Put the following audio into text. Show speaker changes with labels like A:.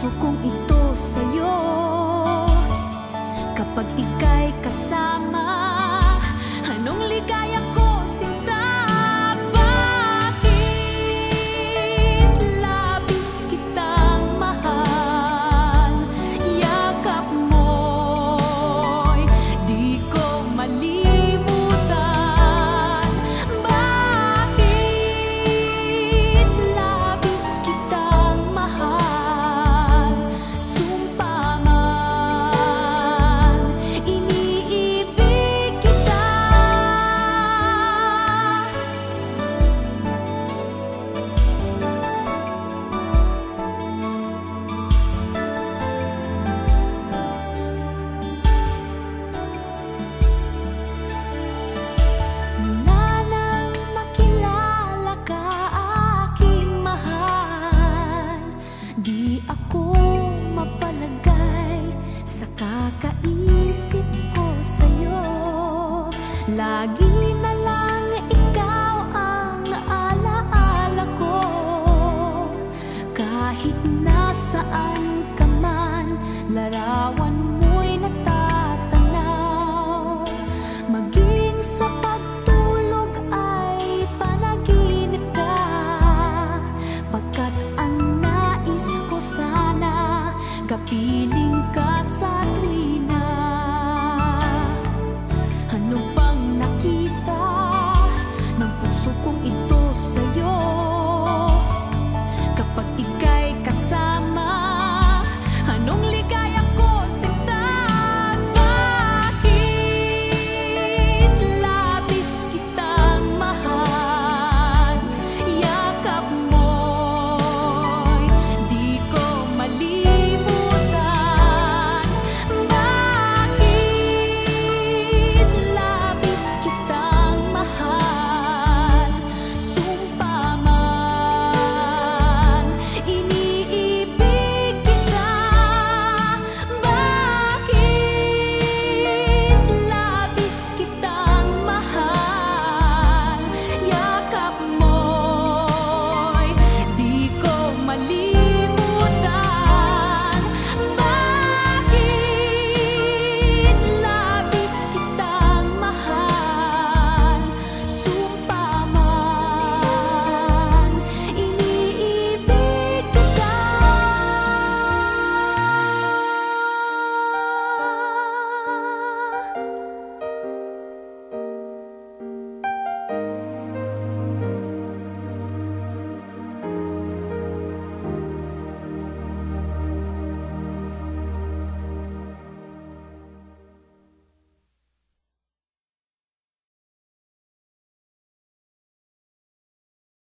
A: puso kong ito sa'yo. Kapag ika'y kasama, anong ligaya ko, sinta? Bakit labis kitang mahal? Yakap mo'y di ko malimutan. Bakit labis kitang mahal? Sumpa man, iniibig kita. Mula nang makilala ka, aking mahal, di ako mapalagay sa kakaisip ko sa'yo. Lagi na lang ikaw ang alaala ko. Kahit nasaan ka man, larawan mo'y natatanaw. Maging sa pagtulog ay panaginip ka, pagkat ang nais ko sana kapiling